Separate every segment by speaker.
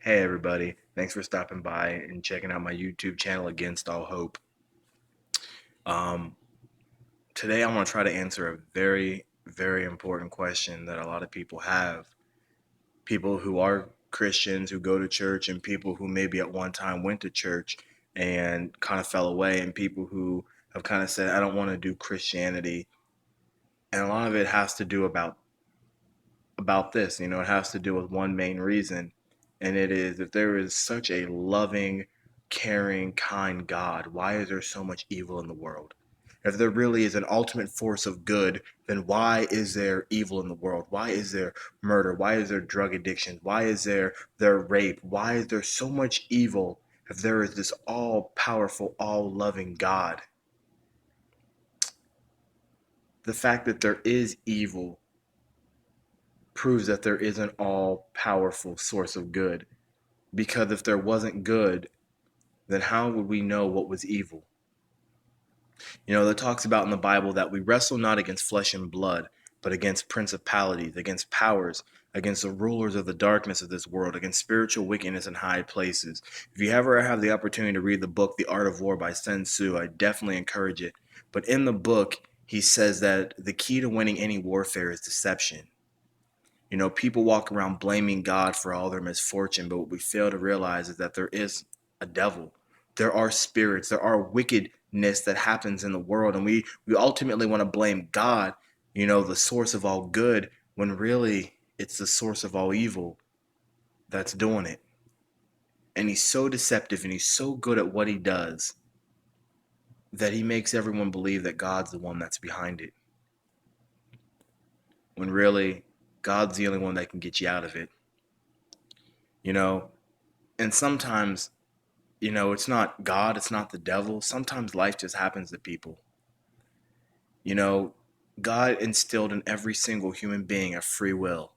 Speaker 1: Hey everybody, thanks for stopping by and checking out my YouTube channel Against All Hope. Um, Today I want to try to answer a very important question that a lot of people have. People who are Christians who go to church and people who maybe at one time went to church and kind of fell away and people who have kind of said, I don't want to do Christianity. And a lot of it has to do about this. It has to do with one main reason, and it is if there is such a loving, caring, kind God, why is there so much evil in the world? If there really is an ultimate force of good, then why is there evil in the world? Why is there murder? Why is there drug addiction? Why is there rape? Why is there so much evil if there is this all powerful, all loving God? The fact that there is evil proves that there is an all powerful source of good. Because if there wasn't good, then how would we know what was evil? It talks about in the Bible that we wrestle not against flesh and blood, but against principalities, against powers, against the rulers of the darkness of this world, against spiritual wickedness in high places. If you ever have the opportunity to read the book The Art of War by Sun Tzu, I definitely encourage it. But in the book, he says that the key to winning any warfare is deception. People walk around blaming God for all their misfortune, but what we fail to realize is that there is a devil. There are spirits, there are wickedness that happens in the world, and we ultimately want to blame God, the source of all good, when really it's the source of all evil that's doing it. And he's so deceptive and he's so good at what he does that he makes everyone believe that God's the one that's behind it. When really, God's the only one that can get you out of it. You know, and sometimes, it's not God, it's not the devil. Sometimes life just happens to people. You know, God instilled in every single human being a free will.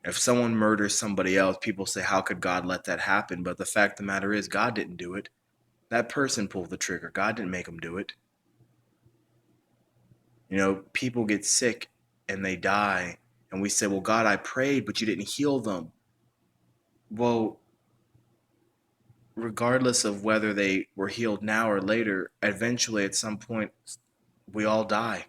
Speaker 1: If someone murders somebody else, people say, how could God let that happen? But the fact of the matter is, God didn't do it. That person pulled the trigger. God didn't make them do it. People get sick and they die. And we say, well, God, I prayed, but you didn't heal them. Well, regardless of whether they were healed now or later, eventually at some point, we all die.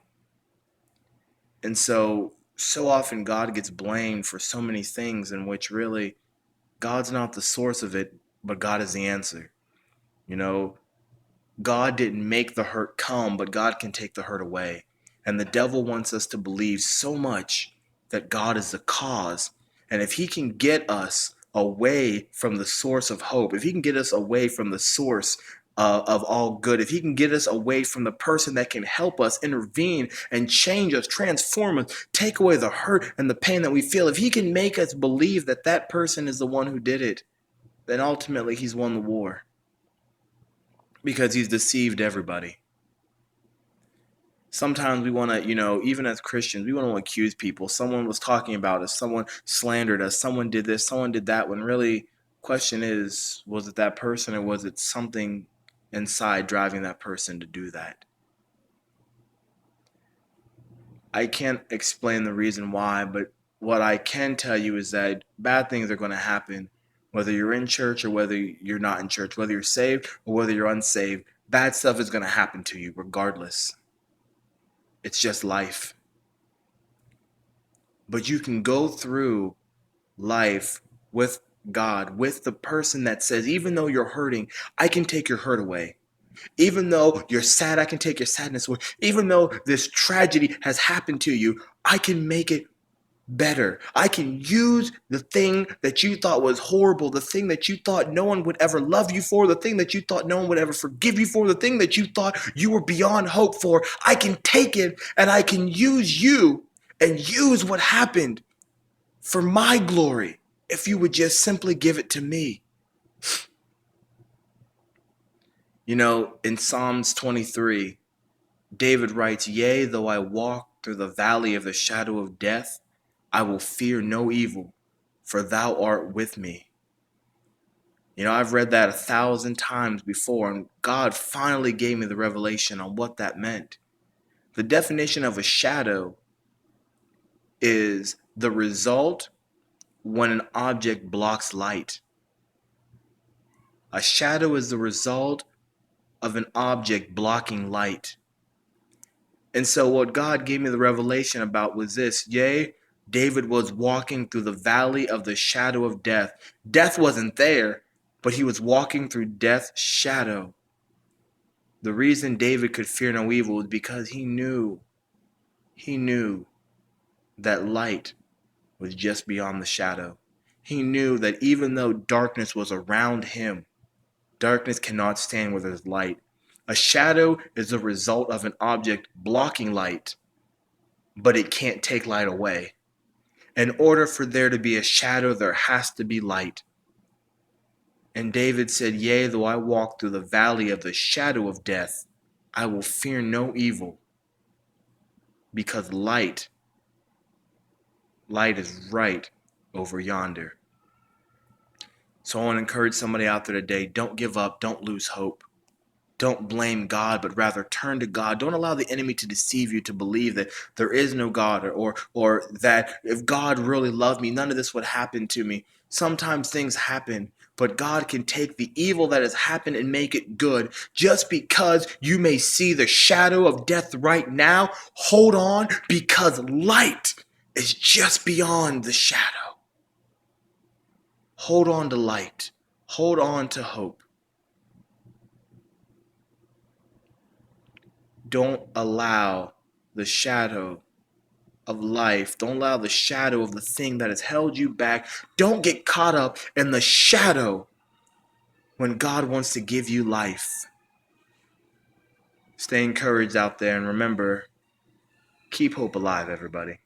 Speaker 1: And so often God gets blamed for so many things in which really God's not the source of it, but God is the answer. You know, God didn't make the hurt come, but God can take the hurt away. And the devil wants us to believe so much that God is the cause. And if he can get us away from the source of hope, if he can get us away from the source of all good, if he can get us away from the person that can help us intervene and change us, transform us, take away the hurt and the pain that we feel, if he can make us believe that that person is the one who did it, then ultimately he's won the war because he's deceived everybody. Sometimes we want to, even as Christians, we want to accuse people. Someone was talking about us, someone slandered us, someone did this, someone did that, when really question is, was it that person or was it something inside driving that person to do that? I can't explain the reason why, but what I can tell you is that bad things are going to happen whether you're in church or whether you're not in church, whether you're saved or whether you're unsaved. Bad stuff is going to happen to you regardless. It's just life. But you can go through life with God, with the person that says, even though you're hurting, I can take your hurt away. Even though you're sad, I can take your sadness away. Even though this tragedy has happened to you, I can make it better. I can use the thing that you thought was horrible, the thing that you thought no one would ever love you for, the thing that you thought no one would ever forgive you for, the thing that you thought you were beyond hope for. I can take it and I can use you and use what happened for my glory if you would just simply give it to me. In Psalms 23, David writes, yea, though I walk through the valley of the shadow of death, I will fear no evil, for thou art with me. I've read that 1,000 times before, and God finally gave me the revelation on what that meant. The definition of a shadow is the result when an object blocks light. A shadow is the result of an object blocking light. And so what God gave me the revelation about was this. Yea, David was walking through the valley of the shadow of death. Death wasn't there, but he was walking through death's shadow. The reason David could fear no evil was because he knew that light was just beyond the shadow. He knew that even though darkness was around him, darkness cannot stand where there's light. A shadow is the result of an object blocking light, but it can't take light away. In order for there to be a shadow, there has to be light. And David said, yea, though I walk through the valley of the shadow of death, I will fear no evil, because light is right over yonder. So I want to encourage somebody out there today, don't give up, don't lose hope. Don't blame God, but rather turn to God. Don't allow the enemy to deceive you to believe that there is no God, or that if God really loved me, none of this would happen to me. Sometimes things happen, but God can take the evil that has happened and make it good. Just because you may see the shadow of death right now, hold on, because light is just beyond the shadow. Hold on to light. Hold on to hope. Don't allow the shadow of life, don't allow the shadow of the thing that has held you back. Don't get caught up in the shadow when God wants to give you life. Stay encouraged out there, and remember, keep hope alive, everybody.